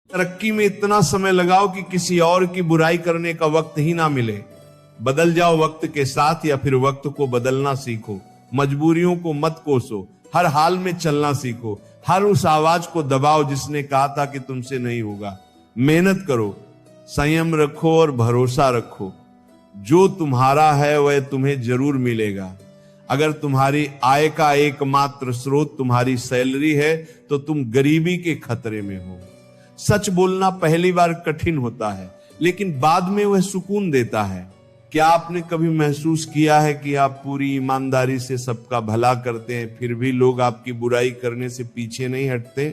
तरक्की में इतना समय लगाओ कि किसी और की बुराई करने का वक्त ही ना मिले। बदल जाओ वक्त के साथ, या फिर वक्त को बदलना सीखो। मजबूरियों को मत कोसो, हर हाल में चलना सीखो। हर उस आवाज को दबाओ जिसने कहा था कि तुमसे नहीं होगा। मेहनत करो, संयम रखो और भरोसा रखो। जो तुम्हारा है वह तुम्हें जरूर मिलेगा। अगर तुम्हारी आय का एकमात्र स्रोत तुम्हारी सैलरी है तो तुम गरीबी के खतरे में हो। सच बोलना पहली बार कठिन होता है, लेकिन बाद में वह सुकून देता है। क्या आपने कभी महसूस किया है कि आप पूरी ईमानदारी से सबका भला करते हैं, फिर भी लोग आपकी बुराई करने से पीछे नहीं हटते?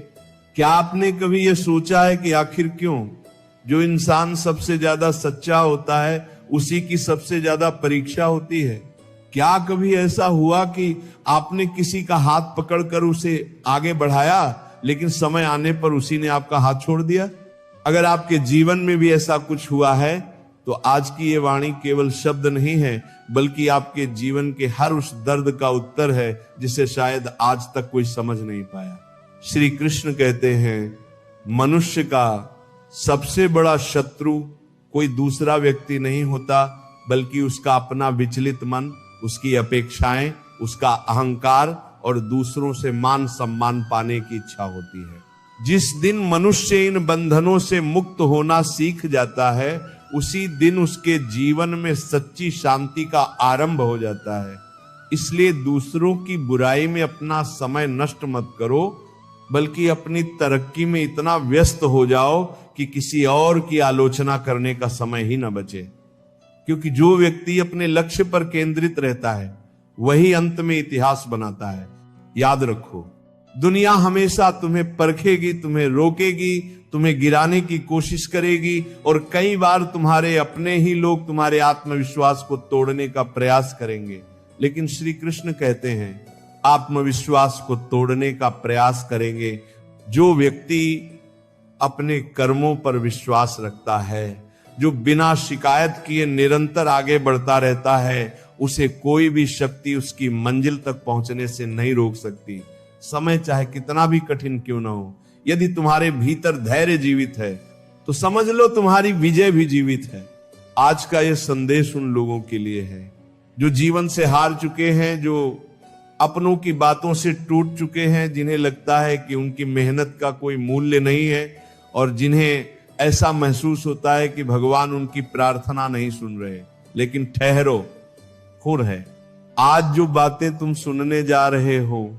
क्या आपने कभी यह सोचा है कि आखिर क्यों? जो इंसान सबसे ज्यादा सच्चा होता है उसी की सबसे ज्यादा परीक्षा होती है। क्या कभी ऐसा हुआ कि आपने किसी का हाथ पकड़कर उसे आगे बढ़ाया, लेकिन समय आने पर उसी ने आपका हाथ छोड़ दिया? अगर आपके जीवन में भी ऐसा कुछ हुआ है तो आज की ये वाणी केवल शब्द नहीं है, बल्कि आपके जीवन के हर उस दर्द का उत्तर है जिसे शायद आज तक कोई समझ नहीं पाया। श्री कृष्ण कहते हैं, मनुष्य का सबसे बड़ा शत्रु कोई दूसरा व्यक्ति नहीं होता, बल्कि उसका अपना विचलित मन, उसकी अपेक्षाएं, उसका अहंकार और दूसरों से मान सम्मान पाने की इच्छा होती है। जिस दिन मनुष्य इन बंधनों से मुक्त होना सीख जाता है, उसी दिन उसके जीवन में सच्ची शांति का आरंभ हो जाता है। इसलिए दूसरों की बुराई में अपना समय नष्ट मत करो, बल्कि अपनी तरक्की में इतना व्यस्त हो जाओ कि किसी और की आलोचना करने का समय ही न बचे। क्योंकि जो व्यक्ति अपने लक्ष्य पर केंद्रित रहता है वही अंत में इतिहास बनाता है। याद रखो, दुनिया हमेशा तुम्हें परखेगी, तुम्हें रोकेगी, तुम्हें गिराने की कोशिश करेगी, और कई बार तुम्हारे अपने ही लोग तुम्हारे आत्मविश्वास को तोड़ने का प्रयास करेंगे। लेकिन श्री कृष्ण कहते हैं, आत्मविश्वास को तोड़ने का प्रयास करेंगे जो व्यक्ति अपने कर्मों पर विश्वास रखता है, जो बिना शिकायत किए निरंतर आगे बढ़ता रहता है। उसे कोई भी शक्ति उसकी मंजिल तक पहुंचने से नहीं रोक सकती। समय चाहे कितना भी कठिन क्यों ना हो, यदि तुम्हारे भीतर धैर्य जीवित है तो समझ लो तुम्हारी विजय भी जीवित है। आज का यह संदेश उन लोगों के लिए है जो जीवन से हार चुके हैं, जो अपनों की बातों से टूट चुके हैं, जिन्हें लगता है कि उनकी मेहनत का कोई मूल्य नहीं है, और जिन्हें ऐसा महसूस होता है कि भगवान उनकी प्रार्थना नहीं सुन रहे। लेकिन ठहरो, खुर है। आज जो बातें तुम सुनने जा रहे हो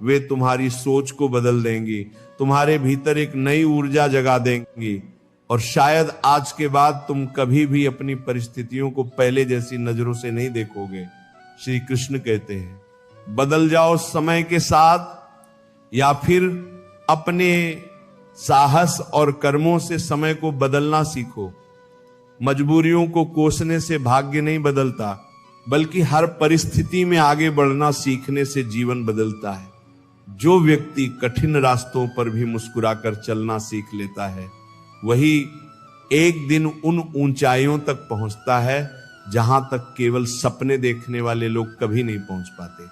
वे तुम्हारी सोच को बदल देंगी, तुम्हारे भीतर एक नई ऊर्जा जगा देंगी, और शायद आज के बाद तुम कभी भी अपनी परिस्थितियों को पहले जैसी नजरों से नहीं देखोगे। श्री कृष्ण कहते हैं, बदल जाओ समय के साथ, या फिर अपने साहस और कर्मों से समय को बदलना सीखो। मजबूरियों को कोसने से भाग्य नहीं बदलता, बल्कि हर परिस्थिति में आगे बढ़ना सीखने से जीवन बदलता है। जो व्यक्ति कठिन रास्तों पर भी मुस्कुराकर चलना सीख लेता है, वही एक दिन उन ऊंचाइयों तक पहुंचता है जहां तक केवल सपने देखने वाले लोग कभी नहीं पहुंच पाते।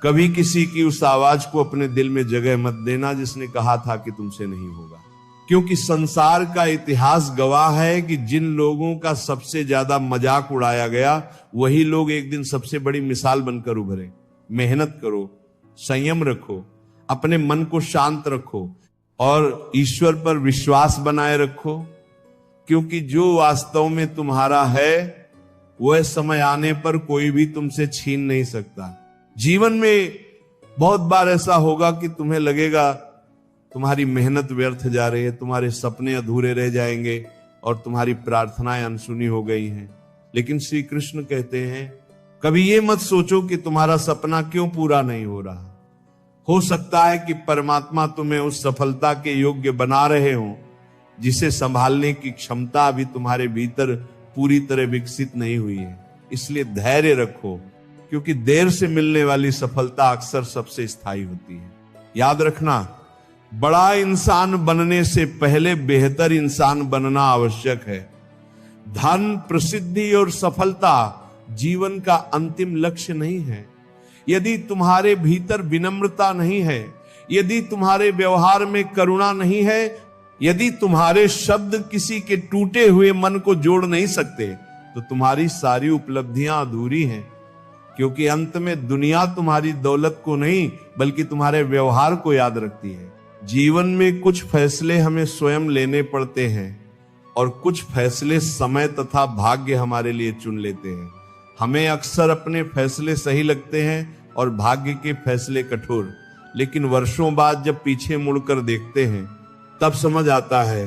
कभी किसी की उस आवाज को अपने दिल में जगह मत देना जिसने कहा था कि तुमसे नहीं होगा, क्योंकि संसार का इतिहास गवाह है कि जिन लोगों का सबसे ज्यादा मजाक उड़ाया गया वही लोग एक दिन सबसे बड़ी मिसाल बनकर उभरे। मेहनत करो, संयम रखो, अपने मन को शांत रखो और ईश्वर पर विश्वास बनाए रखो, क्योंकि जो वास्तव में तुम्हारा है वह समय आने पर कोई भी तुमसे छीन नहीं सकता। जीवन में बहुत बार ऐसा होगा कि तुम्हें लगेगा तुम्हारी मेहनत व्यर्थ जा रही है, तुम्हारे सपने अधूरे रह जाएंगे और तुम्हारी प्रार्थनाएं अनसुनी हो गई हैं। लेकिन श्री कृष्ण कहते हैं, कभी ये मत सोचो कि तुम्हारा सपना क्यों पूरा नहीं हो रहा। हो सकता है कि परमात्मा तुम्हें उस सफलता के योग्य बना रहे हो जिसे संभालने की क्षमता अभी तुम्हारे भीतर पूरी तरह विकसित नहीं हुई है। इसलिए धैर्य रखो, क्योंकि देर से मिलने वाली सफलता अक्सर सबसे स्थायी होती है। याद रखना, बड़ा इंसान बनने से पहले बेहतर इंसान बनना आवश्यक है। धन, प्रसिद्धि और सफलता जीवन का अंतिम लक्ष्य नहीं है। यदि तुम्हारे भीतर विनम्रता नहीं है, यदि तुम्हारे व्यवहार में करुणा नहीं है, यदि तुम्हारे शब्द किसी के टूटे हुए मन को जोड़ नहीं सकते तो तुम्हारी सारी उपलब्धियां अधूरी हैं, क्योंकि अंत में दुनिया तुम्हारी दौलत को नहीं बल्कि तुम्हारे व्यवहार को याद रखती है। जीवन में कुछ फैसले हमें स्वयं लेने पड़ते हैं और कुछ फैसले समय तथा भाग्य हमारे लिए चुन लेते हैं। हमें अक्सर अपने फैसले सही लगते हैं और भाग्य के फैसले कठोर, लेकिन वर्षों बाद जब पीछे मुड़कर देखते हैं तब समझ आता है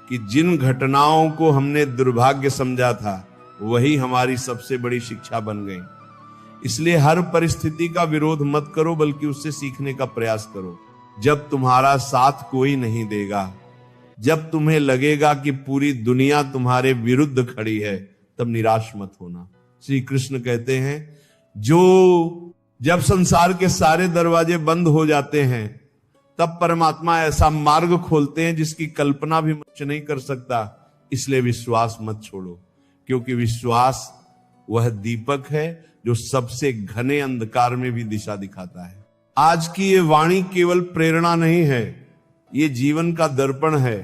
कि जिन घटनाओं को हमने दुर्भाग्य समझा था वही हमारी सबसे बड़ी शिक्षा बन गई। इसलिए हर परिस्थिति का विरोध मत करो, बल्कि उससे सीखने का प्रयास करो। जब तुम्हारा साथ कोई नहीं देगा, जब तुम्हें लगेगा कि पूरी दुनिया तुम्हारे विरुद्ध खड़ी है, तब निराश मत होना। श्री कृष्ण कहते हैं, जब संसार के सारे दरवाजे बंद हो जाते हैं तब परमात्मा ऐसा मार्ग खोलते हैं जिसकी कल्पना भी मनुष्य नहीं कर सकता। इसलिए विश्वास मत छोड़ो, क्योंकि विश्वास वह दीपक है जो सबसे घने अंधकार में भी दिशा दिखाता है। आज की ये वाणी केवल प्रेरणा नहीं है, ये जीवन का दर्पण है।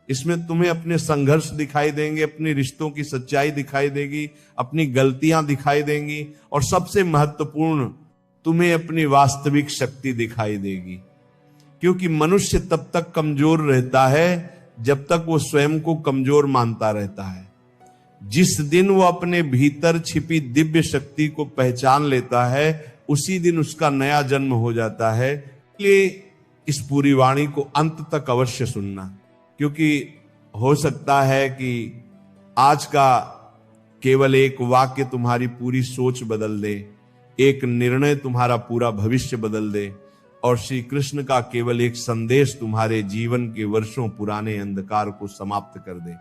इसमें तुम्हें अपने संघर्ष दिखाई देंगे, अपने रिश्तों की सच्चाई दिखाई देगी, अपनी गलतियां दिखाई देंगी और सबसे महत्वपूर्ण, तुम्हें अपनी वास्तविक शक्ति दिखाई देगी। क्योंकि मनुष्य तब तक कमजोर रहता है जब तक वो स्वयं को कमजोर मानता रहता है। जिस दिन वो अपने भीतर छिपी दिव्य शक्ति को पहचान लेता है, उसी दिन उसका नया जन्म हो जाता है। इसलिए इस पूरी वाणी को अंत तक अवश्य सुनना, क्योंकि हो सकता है कि आज का केवल एक वाक्य तुम्हारी पूरी सोच बदल दे, एक निर्णय तुम्हारा पूरा भविष्य बदल दे और श्री कृष्ण का केवल एक संदेश तुम्हारे जीवन के वर्षों पुराने अंधकार को समाप्त कर दे।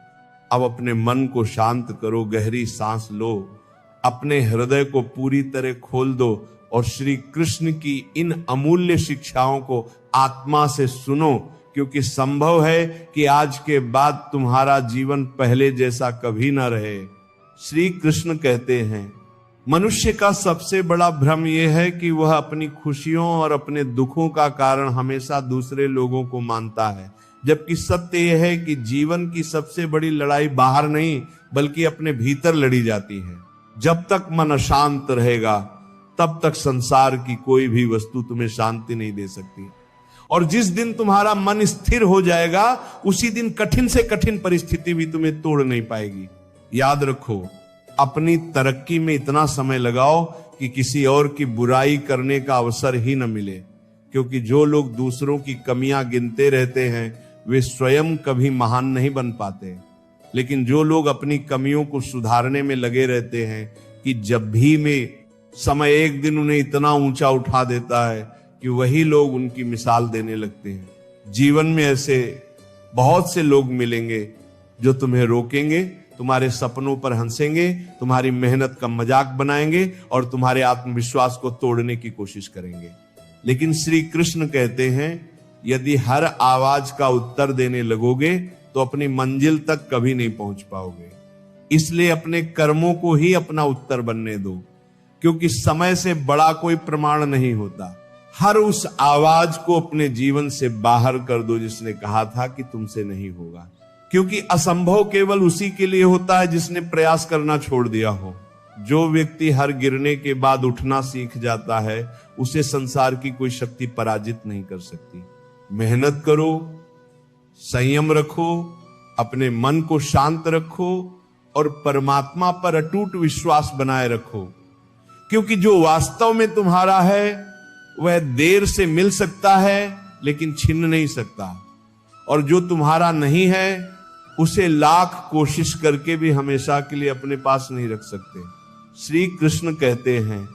अब अपने मन को शांत करो, गहरी सांस लो, अपने हृदय को पूरी तरह खोल दो और श्री कृष्ण की इन अमूल्य शिक्षाओं को आत्मा से सुनो, क्योंकि संभव है कि आज के बाद तुम्हारा जीवन पहले जैसा कभी ना रहे। श्री कृष्ण कहते हैं, मनुष्य का सबसे बड़ा भ्रम यह है कि वह अपनी खुशियों और अपने दुखों का कारण हमेशा दूसरे लोगों को मानता है, जबकि सत्य यह है कि जीवन की सबसे बड़ी लड़ाई बाहर नहीं बल्कि अपने भीतर लड़ी जाती है। जब तक मन अशांत रहेगा तब तक संसार की कोई भी वस्तु तुम्हें शांति नहीं दे सकती, और जिस दिन तुम्हारा मन स्थिर हो जाएगा उसी दिन कठिन से कठिन परिस्थिति भी तुम्हें तोड़ नहीं पाएगी। याद रखो, अपनी तरक्की में इतना समय लगाओ कि किसी और की बुराई करने का अवसर ही न मिले, क्योंकि जो लोग दूसरों की कमियां गिनते रहते हैं वे स्वयं कभी महान नहीं बन पाते। लेकिन जो लोग अपनी कमियों को सुधारने में लगे रहते हैं कि जब भी में समय एक दिन उन्हें इतना ऊंचा उठा देता है कि वही लोग उनकी मिसाल देने लगते हैं। जीवन में ऐसे बहुत से लोग मिलेंगे जो तुम्हें रोकेंगे, तुम्हारे सपनों पर हंसेंगे, तुम्हारी मेहनत का मजाक बनाएंगे और तुम्हारे आत्मविश्वास को तोड़ने की कोशिश करेंगे। लेकिन श्री कृष्ण कहते हैं, यदि हर आवाज का उत्तर देने लगोगे तो अपनी मंजिल तक कभी नहीं पहुंच पाओगे। इसलिए अपने कर्मों को ही अपना उत्तर बनने दो, क्योंकि समय से बड़ा कोई प्रमाण नहीं होता। हर उस आवाज को अपने जीवन से बाहर कर दो जिसने कहा था कि तुमसे नहीं होगा, क्योंकि असंभव केवल उसी के लिए होता है जिसने प्रयास करना छोड़ दिया हो। जो व्यक्ति हर गिरने के बाद उठना सीख जाता है उसे संसार की कोई शक्ति पराजित नहीं कर सकती। मेहनत करो, संयम रखो, अपने मन को शांत रखो और परमात्मा पर अटूट विश्वास बनाए रखो, क्योंकि जो वास्तव में तुम्हारा है वह देर से मिल सकता है लेकिन छिन नहीं सकता, और जो तुम्हारा नहीं है उसे लाख कोशिश करके भी हमेशा के लिए अपने पास नहीं रख सकते। श्री कृष्ण कहते हैं,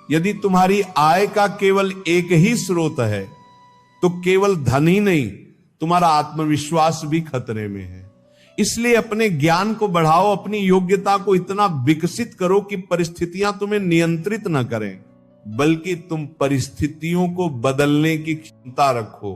यदि तुम्हारी आय का केवल एक ही स्रोत है तो केवल धन ही नहीं, तुम्हारा आत्मविश्वास भी खतरे में है। इसलिए अपने ज्ञान को बढ़ाओ, अपनी योग्यता को इतना विकसित करो कि परिस्थितियां तुम्हें नियंत्रित न करें, बल्कि तुम परिस्थितियों को बदलने की क्षमता रखो,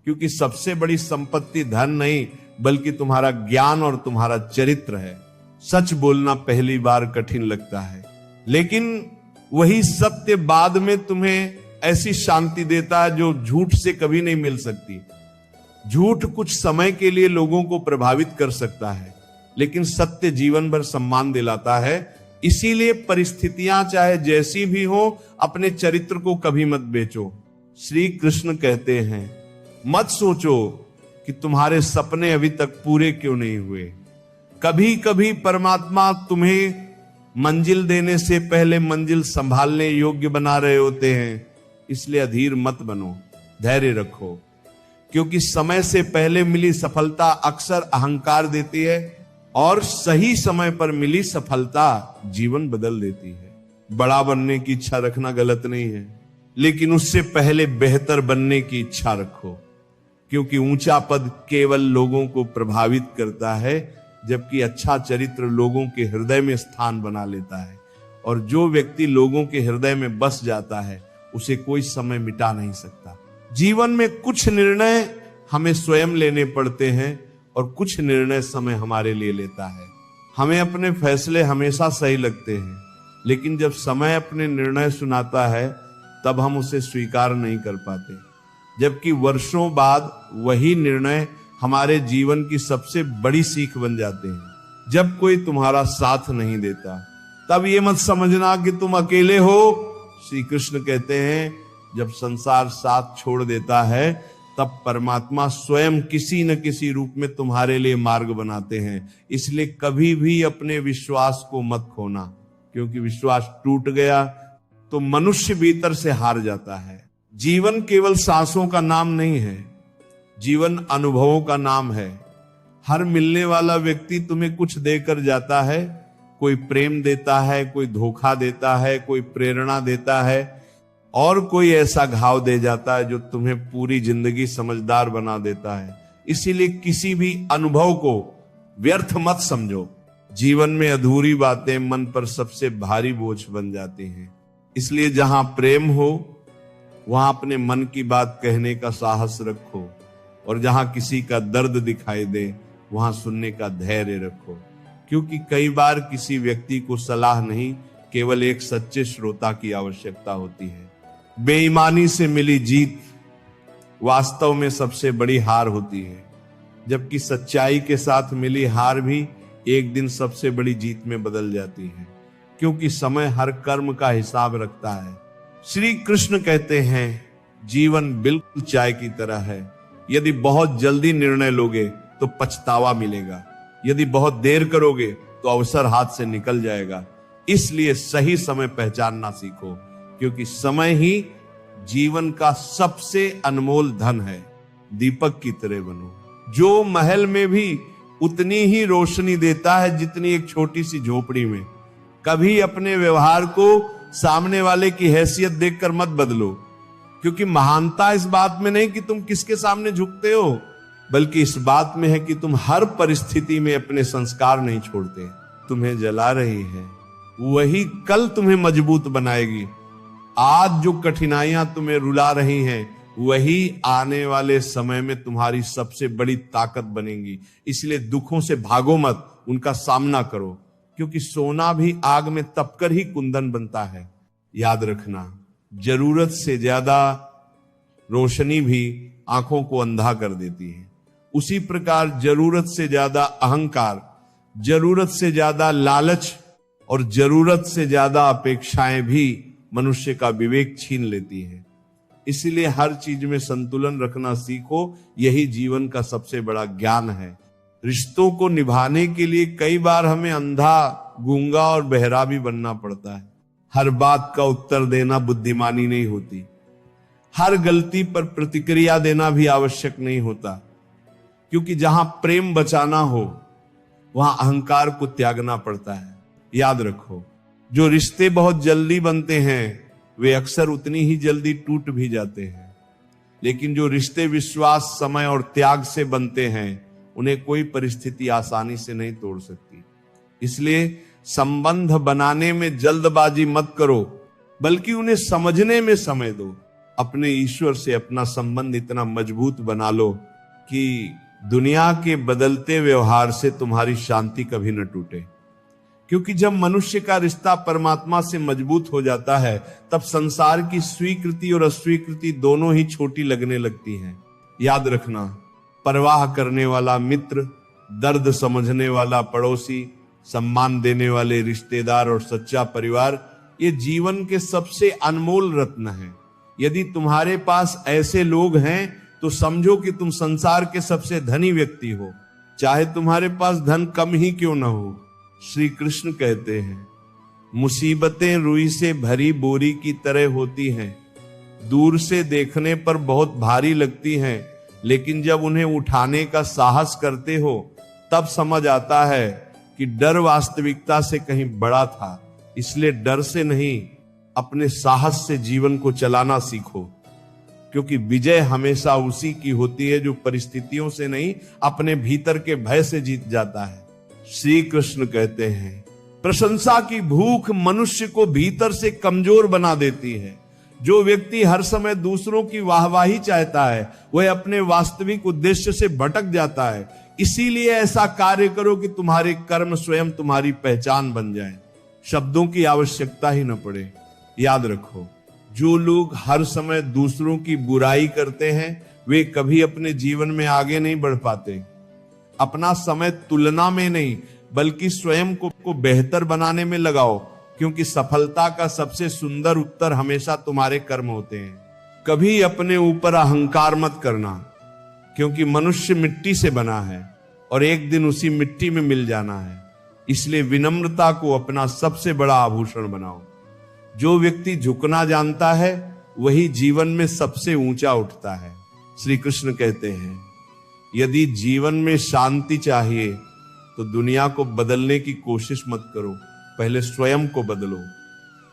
क्योंकि सबसे बड़ी संपत्ति धन नहीं बल्कि तुम्हारा ज्ञान और तुम्हारा चरित्र है। सच बोलना पहली बार कठिन लगता है, लेकिन वही सत्य बाद में तुम्हें ऐसी शांति देता है जो झूठ से कभी नहीं मिल सकती। झूठ कुछ समय के लिए लोगों को प्रभावित कर सकता है, लेकिन सत्य जीवन भर सम्मान दिलाता है। इसीलिए परिस्थितियां चाहे जैसी भी हो, अपने चरित्र को कभी मत बेचो। श्री कृष्ण कहते हैं, मत सोचो कि तुम्हारे सपने अभी तक पूरे क्यों नहीं हुए। कभी कभी परमात्मा तुम्हें मंजिल देने से पहले मंजिल संभालने योग्य बना रहे होते हैं। इसलिए अधीर मत बनो, धैर्य रखो, क्योंकि समय से पहले मिली सफलता अक्सर अहंकार देती है और सही समय पर मिली सफलता जीवन बदल देती है। बड़ा बनने की इच्छा रखना गलत नहीं है, लेकिन उससे पहले बेहतर बनने की इच्छा रखो, क्योंकि ऊंचा पद केवल लोगों को प्रभावित करता है, जबकि अच्छा चरित्र लोगों के हृदय में स्थान बना लेता है। और जो व्यक्ति लोगों के हृदय में बस जाता है, उसे कोई समय मिटा नहीं सकता। जीवन में कुछ निर्णय हमें स्वयं लेने पड़ते हैं और कुछ निर्णय समय हमारे लिए लेता है। हमें अपने फैसले हमेशा सही लगते हैं, लेकिन जब समय अपने निर्णय सुनाता है तब हम उसे स्वीकार नहीं कर पाते, जबकि वर्षों बाद वही निर्णय हमारे जीवन की सबसे बड़ी सीख बन जाते हैं। जब कोई तुम्हारा साथ नहीं देता, तब ये मत समझना कि तुम अकेले हो। श्री कृष्ण कहते हैं, जब संसार साथ छोड़ देता है, तब परमात्मा स्वयं किसी न किसी रूप में तुम्हारे लिए मार्ग बनाते हैं। इसलिए कभी भी अपने विश्वास को मत खोना, क्योंकि विश्वास टूट गया तो मनुष्य भीतर से हार जाता है। जीवन केवल सांसों का नाम नहीं है, जीवन अनुभवों का नाम है। हर मिलने वाला व्यक्ति तुम्हें कुछ देकर जाता है। कोई प्रेम देता है, कोई धोखा देता है, कोई प्रेरणा देता है, और कोई ऐसा घाव दे जाता है जो तुम्हें पूरी जिंदगी समझदार बना देता है। इसीलिए किसी भी अनुभव को व्यर्थ मत समझो। जीवन में अधूरी बातें मन पर सबसे भारी बोझ बन जाती हैं। इसलिए जहां प्रेम हो वहां अपने मन की बात कहने का साहस रखो, और जहां किसी का दर्द दिखाई दे वहां सुनने का धैर्य रखो, क्योंकि कई बार किसी व्यक्ति को सलाह नहीं, केवल एक सच्चे श्रोता की आवश्यकता होती है। बेईमानी से मिली जीत वास्तव में सबसे बड़ी हार होती है, जबकि सच्चाई के साथ मिली हार भी एक दिन सबसे बड़ी जीत में बदल जाती है, क्योंकि समय हर कर्म का हिसाब रखता है। श्री कृष्ण कहते हैं, जीवन बिल्कुल चाय की तरह है। यदि बहुत जल्दी निर्णय लोगे तो पछतावा मिलेगा, यदि बहुत देर करोगे तो अवसर हाथ से निकल जाएगा। इसलिए सही समय पहचानना सीखो, क्योंकि समय ही जीवन का सबसे अनमोल धन है। दीपक की तरह बनो, जो महल में भी उतनी ही रोशनी देता है जितनी एक छोटी सी झोपड़ी में। कभी अपने व्यवहार को सामने वाले की हैसियत देखकर मत बदलो, क्योंकि महानता इस बात में नहीं कि तुम किसके सामने झुकते हो, बल्कि इस बात में है कि तुम हर परिस्थिति में अपने संस्कार नहीं छोड़ते। तुम्हें जला रही है वही कल तुम्हें मजबूत बनाएगी। आज जो कठिनाइयां तुम्हें रुला रही हैं वही आने वाले समय में तुम्हारी सबसे बड़ी ताकत बनेंगी। इसलिए दुखों से भागो मत, उनका सामना करो, क्योंकि सोना भी आग में तपकर ही कुंदन बनता है। याद रखना, जरूरत से ज्यादा रोशनी भी आंखों को अंधा कर देती है। उसी प्रकार जरूरत से ज्यादा अहंकार, जरूरत से ज्यादा लालच और जरूरत से ज्यादा अपेक्षाएं भी मनुष्य का विवेक छीन लेती है। इसलिए हर चीज में संतुलन रखना सीखो, यही जीवन का सबसे बड़ा ज्ञान है। रिश्तों को निभाने के लिए कई बार हमें अंधा, गूंगा और बहरा भी बनना पड़ता है। हर बात का उत्तर देना बुद्धिमानी नहीं होती, हर गलती पर प्रतिक्रिया देना भी आवश्यक नहीं होता, क्योंकि जहां प्रेम बचाना हो वहां अहंकार को त्यागना पड़ता है। याद रखो, जो रिश्ते बहुत जल्दी बनते हैं वे अक्सर उतनी ही जल्दी टूट भी जाते हैं, लेकिन जो रिश्ते विश्वास, समय और त्याग से बनते हैं उन्हें कोई परिस्थिति आसानी से नहीं तोड़ सकती। इसलिए संबंध बनाने में जल्दबाजी मत करो, बल्कि उन्हें समझने में समय दो। अपने ईश्वर से अपना संबंध इतना मजबूत बना लो कि दुनिया के बदलते व्यवहार से तुम्हारी शांति कभी न टूटे। क्योंकि जब मनुष्य का रिश्ता परमात्मा से मजबूत हो जाता है, तब संसार की स्वीकृति और अस्वीकृति दोनों ही छोटी लगने लगती हैं। याद रखना, परवाह करने वाला मित्र, दर्द समझने वाला पड़ोसी, सम्मान देने वाले रिश्तेदार और सच्चा परिवार, ये जीवन के सबसे अनमोल रत्न हैं। यदि तुम्हारे पास ऐसे लोग हैं तो समझो कि तुम संसार के सबसे धनी व्यक्ति हो, चाहे तुम्हारे पास धन कम ही क्यों न हो। श्री कृष्ण कहते हैं, मुसीबतें रुई से भरी बोरी की तरह होती हैं, दूर से देखने पर बहुत भारी लगती हैं, लेकिन जब उन्हें उठाने का साहस करते हो तब समझ आता है कि डर वास्तविकता से कहीं बड़ा था। इसलिए डर से नहीं, अपने साहस से जीवन को चलाना सीखो, क्योंकि विजय हमेशा उसी की होती है जो परिस्थितियों से नहीं, अपने भीतर के भय से जीत जाता है। श्री कृष्ण कहते हैं, प्रशंसा की भूख मनुष्य को भीतर से कमजोर बना देती है। जो व्यक्ति हर समय दूसरों की वाहवाही चाहता है वह अपने वास्तविक उद्देश्य से भटक जाता है। इसीलिए ऐसा कार्य करो कि तुम्हारे कर्म स्वयं तुम्हारी पहचान बन जाए, शब्दों की आवश्यकता ही न पड़े। याद रखो, जो लोग हर समय दूसरों की बुराई करते हैं वे कभी अपने जीवन में आगे नहीं बढ़ पाते। अपना समय तुलना में नहीं बल्कि स्वयं को बेहतर बनाने में लगाओ, क्योंकि सफलता का सबसे सुंदर उत्तर हमेशा तुम्हारे कर्म होते हैं। कभी अपने ऊपर अहंकार मत करना, क्योंकि मनुष्य मिट्टी से बना है और एक दिन उसी मिट्टी में मिल जाना है। इसलिए विनम्रता को अपना सबसे बड़ा आभूषण बनाओ। जो व्यक्ति झुकना जानता है वही जीवन में सबसे ऊंचा उठता है। श्री कृष्ण कहते हैं, यदि जीवन में शांति चाहिए तो दुनिया को बदलने की कोशिश मत करो, पहले स्वयं को बदलो।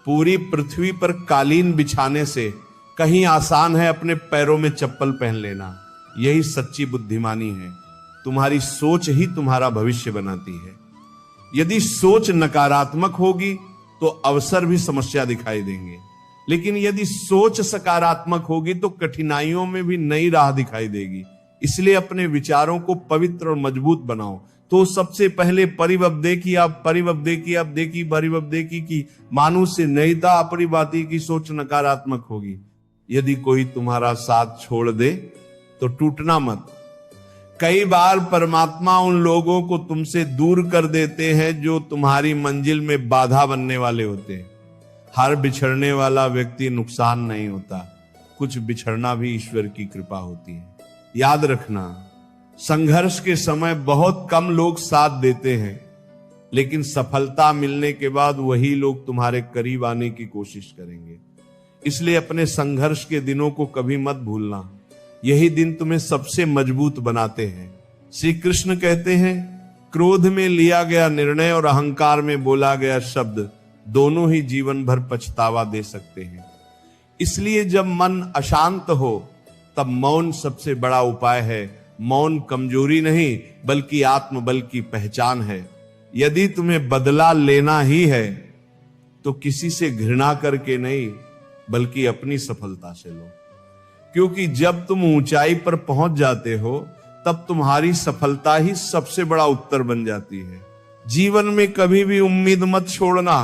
पूरी पृथ्वी पर कालीन बिछाने से कहीं आसान है अपने पैरों में चप्पल पहन लेना। यही सच्ची बुद्धिमानी है। तुम्हारी सोच ही तुम्हारा भविष्य बनाती है। यदि सोच नकारात्मक होगी तो अवसर भी समस्या दिखाई देंगे, लेकिन यदि सोच सकारात्मक होगी तो कठिनाइयों में भी नई राह दिखाई देगी। इसलिए अपने विचारों को पवित्र और मजबूत बनाओ। तो सबसे पहले परिवब्देखी की मानुष से नहीं था अपरिबाती की सोच नकारात्मक होगी। यदि कोई तुम्हारा साथ छोड़ दे तो टूटना मत। कई बार परमात्मा उन लोगों को तुमसे दूर कर देते हैं जो तुम्हारी मंजिल में बाधा बनने वाले होते हैं। हर बिछड़ने वाला व्यक्ति नुकसान नहीं होता, कुछ बिछड़ना भी ईश्वर की कृपा होती है। याद रखना, संघर्ष के समय बहुत कम लोग साथ देते हैं, लेकिन सफलता मिलने के बाद वही लोग तुम्हारे करीब आने की कोशिश करेंगे। इसलिए अपने संघर्ष के दिनों को कभी मत भूलना, यही दिन तुम्हें सबसे मजबूत बनाते हैं। श्री कृष्ण कहते हैं, क्रोध में लिया गया निर्णय और अहंकार में बोला गया शब्द दोनों ही जीवन भर पछतावा दे सकते हैं। इसलिए जब मन अशांत हो तब मौन सबसे बड़ा उपाय है। मौन कमजोरी नहीं बल्कि आत्मबल की पहचान है। यदि तुम्हें बदला लेना ही है तो किसी से घृणा करके नहीं बल्कि अपनी सफलता से लो, क्योंकि जब तुम ऊंचाई पर पहुंच जाते हो तब तुम्हारी सफलता ही सबसे बड़ा उत्तर बन जाती है। जीवन में कभी भी उम्मीद मत छोड़ना।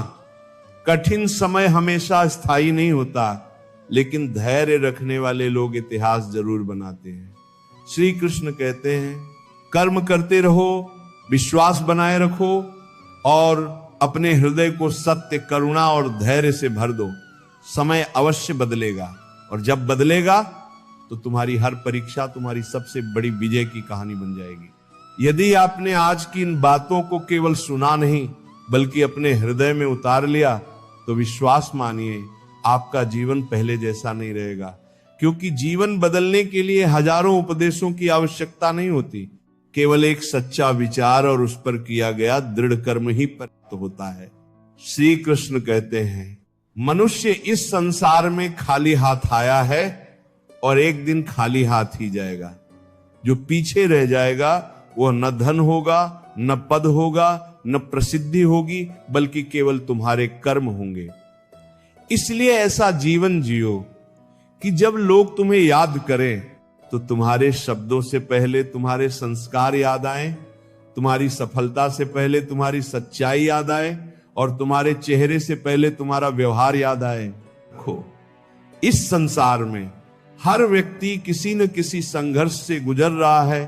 कठिन समय हमेशा स्थायी नहीं होता, लेकिन धैर्य रखने वाले लोग इतिहास जरूर बनाते हैं। श्री कृष्ण कहते हैं, कर्म करते रहो, विश्वास बनाए रखो और अपने हृदय को सत्य, करुणा और धैर्य से भर दो। समय अवश्य बदलेगा और जब बदलेगा तो तुम्हारी हर परीक्षा तुम्हारी सबसे बड़ी विजय की कहानी बन जाएगी। यदि आपने आज की इन बातों को केवल सुना नहीं बल्कि अपने हृदय में उतार लिया तो विश्वास मानिए आपका जीवन पहले जैसा नहीं रहेगा, क्योंकि जीवन बदलने के लिए हजारों उपदेशों की आवश्यकता नहीं होती, केवल एक सच्चा विचार और उस पर किया गया दृढ़ कर्म ही पर्याप्त होता है। श्री कृष्ण कहते हैं, मनुष्य इस संसार में खाली हाथ आया है और एक दिन खाली हाथ ही जाएगा। जो पीछे रह जाएगा वह न धन होगा, न पद होगा, न प्रसिद्धि होगी, बल्कि केवल तुम्हारे कर्म होंगे। इसलिए ऐसा जीवन जियो कि जब लोग तुम्हें याद करें तो तुम्हारे शब्दों से पहले तुम्हारे संस्कार याद आए, तुम्हारी सफलता से पहले तुम्हारी सच्चाई याद आए और तुम्हारे चेहरे से पहले तुम्हारा व्यवहार याद आए। देखो, इस संसार में हर व्यक्ति किसी न किसी संघर्ष से गुजर रहा है।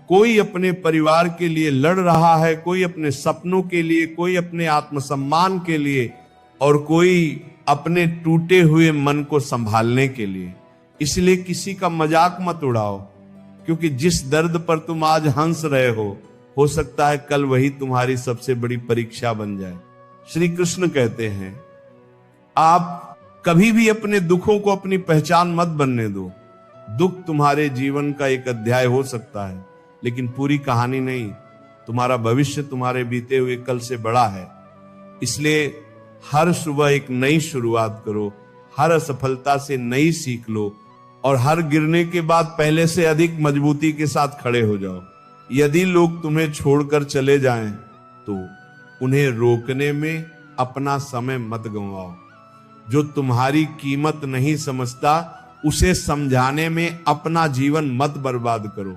कोई अपने परिवार के लिए लड़ रहा है, कोई अपने सपनों के लिए, कोई अपने आत्मसम्मान के लिए, और कोई अपने टूटे हुए मन को संभालने के लिए। इसलिए किसी का मजाक मत उड़ाओ, क्योंकि जिस दर्द पर तुम आज हंस रहे हो सकता है कल वही तुम्हारी सबसे बड़ी परीक्षा बन जाए। श्री कृष्ण कहते हैं, आप कभी भी अपने दुखों को अपनी पहचान मत बनने दो। दुख तुम्हारे जीवन का एक अध्याय हो सकता है, लेकिन पूरी कहानी नहीं। तुम्हारा भविष्य तुम्हारे बीते हुए कल से बड़ा है। इसलिए हर सुबह एक नई शुरुआत करो, हर असफलता से नई सीख लो, और हर गिरने के बाद पहले से अधिक मजबूती के साथ खड़े हो जाओ। यदि लोग तुम्हें छोड़कर चले जाएं, तो उन्हें रोकने में अपना समय मत गंवाओ। जो तुम्हारी कीमत नहीं समझता, उसे समझाने में अपना जीवन मत बर्बाद करो,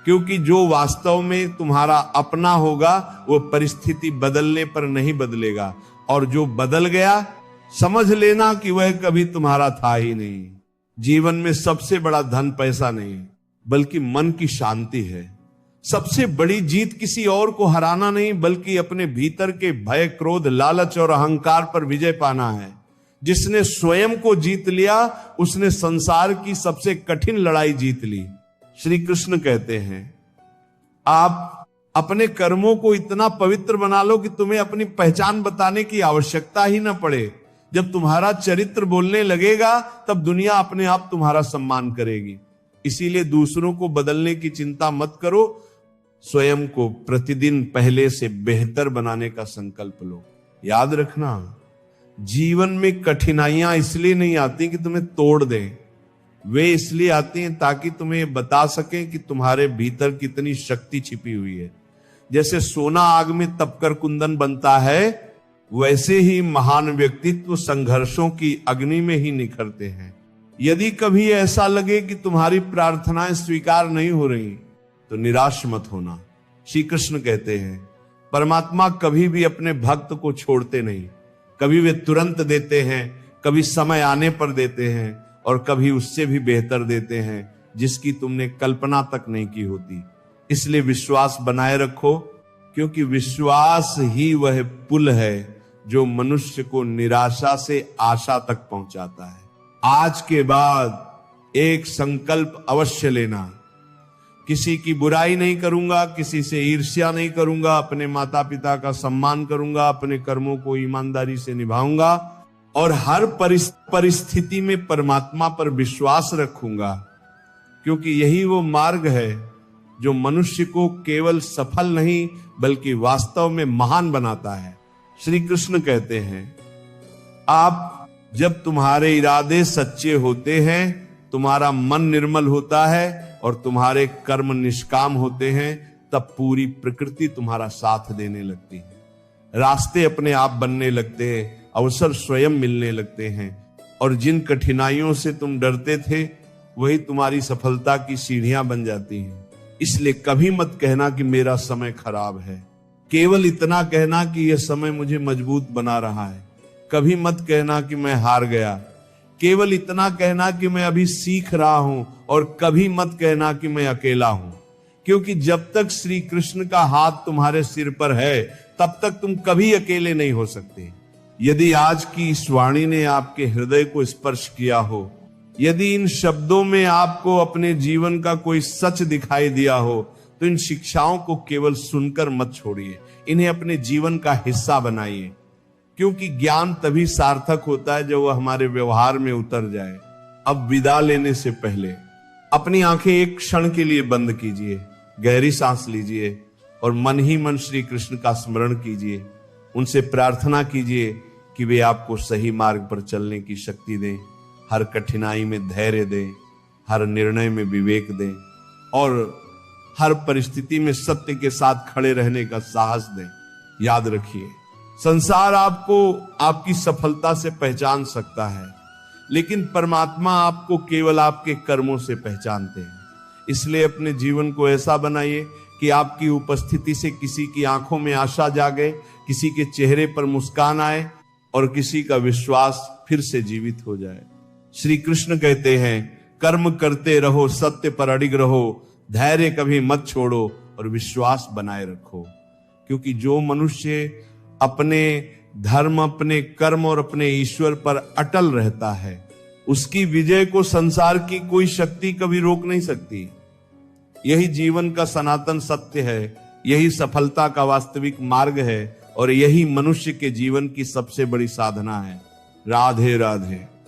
क्योंकि जो वास्तव में तुम्हारा अपना होगा वो परिस्थिति बदलने पर नहीं बदलेगा, और जो बदल गया समझ लेना कि वह कभी तुम्हारा था ही नहीं। जीवन में सबसे बड़ा धन पैसा नहीं, बल्कि मन की शांति है। सबसे बड़ी जीत किसी और को हराना नहीं, बल्कि अपने भीतर के भय, क्रोध, लालच और अहंकार पर विजय पाना है। जिसने स्वयं को जीत लिया, उसने संसार की सबसे कठिन लड़ाई जीत ली। श्री कृष्ण कहते हैं, आप अपने कर्मों को इतना पवित्र बना लो कि तुम्हें अपनी पहचान बताने की आवश्यकता ही न पड़े। जब तुम्हारा चरित्र बोलने लगेगा, तब दुनिया अपने आप तुम्हारा सम्मान करेगी। इसीलिए दूसरों को बदलने की चिंता मत करो, स्वयं को प्रतिदिन पहले से बेहतर बनाने का संकल्प लो। याद रखना, जीवन में कठिनाइयां इसलिए नहीं आती कि तुम्हें तोड़ दें, वे इसलिए आती हैं ताकि तुम्हें बता सकें कि तुम्हारे भीतर कितनी शक्ति छिपी हुई है। जैसे सोना आग में तपकर कुंदन बनता है, वैसे ही महान व्यक्तित्व संघर्षों की अग्नि में ही निखरते हैं। यदि कभी ऐसा लगे कि तुम्हारी प्रार्थनाएं स्वीकार नहीं हो रही, तो निराश मत होना। श्री कृष्ण कहते हैं, परमात्मा कभी भी अपने भक्त को छोड़ते नहीं। कभी वे तुरंत देते हैं, कभी समय आने पर देते हैं, और कभी उससे भी बेहतर देते हैं जिसकी तुमने कल्पना तक नहीं की होती। इसलिए विश्वास बनाए रखो, क्योंकि विश्वास ही वह पुल है जो मनुष्य को निराशा से आशा तक पहुंचाता है। आज के बाद एक संकल्प अवश्य लेना, किसी की बुराई नहीं करूंगा, किसी से ईर्ष्या नहीं करूंगा, अपने माता पिता का सम्मान करूंगा, अपने कर्मों को ईमानदारी से निभाऊंगा, और हर परिस्थिति में परमात्मा पर विश्वास रखूंगा, क्योंकि यही वो मार्ग है जो मनुष्य को केवल सफल नहीं बल्कि वास्तव में महान बनाता है। श्री कृष्ण कहते हैं, आप जब तुम्हारे इरादे सच्चे होते हैं, तुम्हारा मन निर्मल होता है और तुम्हारे कर्म निष्काम होते हैं, तब पूरी प्रकृति तुम्हारा साथ देने लगती है। रास्ते अपने आप बनने लगते हैं, अवसर स्वयं मिलने लगते हैं, और जिन कठिनाइयों से तुम डरते थे वही तुम्हारी सफलता की सीढ़ियां बन जाती हैं। इसलिए कभी मत कहना कि मेरा समय खराब है, केवल इतना कहना कि यह समय मुझे मजबूत बना रहा है। कभी मत कहना कि मैं हार गया, केवल इतना कहना कि मैं अभी सीख रहा हूं, और कभी मत कहना कि मैं अकेला हूं, क्योंकि जब तक श्री कृष्ण का हाथ तुम्हारे सिर पर है, तब तक तुम कभी अकेले नहीं हो सकते। यदि आज की इस वाणी ने आपके हृदय को स्पर्श किया हो, यदि इन शब्दों में आपको अपने जीवन का कोई सच दिखाई दिया हो, तो इन शिक्षाओं को केवल सुनकर मत छोड़िए, इन्हें अपने जीवन का हिस्सा बनाइए, क्योंकि ज्ञान तभी सार्थक होता है जब वह हमारे व्यवहार में उतर जाए। अब विदा लेने से पहले अपनी आंखें एक क्षण के लिए बंद कीजिए, गहरी सांस लीजिए और मन ही मन श्री कृष्ण का स्मरण कीजिए। उनसे प्रार्थना कीजिए कि वे आपको सही मार्ग पर चलने की शक्ति दें, हर कठिनाई में धैर्य दें, हर निर्णय में विवेक दें, और हर परिस्थिति में सत्य के साथ खड़े रहने का साहस दें। याद रखिए, संसार आपको आपकी सफलता से पहचान सकता है, लेकिन परमात्मा आपको केवल आपके कर्मों से पहचानते हैं। इसलिए अपने जीवन को ऐसा बनाइए कि आपकी उपस्थिति से किसी की आंखों में आशा जागे, किसी के चेहरे पर मुस्कान आए और किसी का विश्वास फिर से जीवित हो जाए। श्री कृष्ण कहते हैं, कर्म करते रहो, सत्य पर अडिग रहो, धैर्य कभी मत छोड़ो और विश्वास बनाए रखो। क्योंकि जो मनुष्य अपने धर्म, अपने कर्म और अपने ईश्वर पर अटल रहता है, उसकी विजय को संसार की कोई शक्ति कभी रोक नहीं सकती। यही जीवन का सनातन सत्य है, यही सफलता का वास्तविक मार्ग है और यही मनुष्य के जीवन की सबसे बड़ी साधना है। राधे राधे।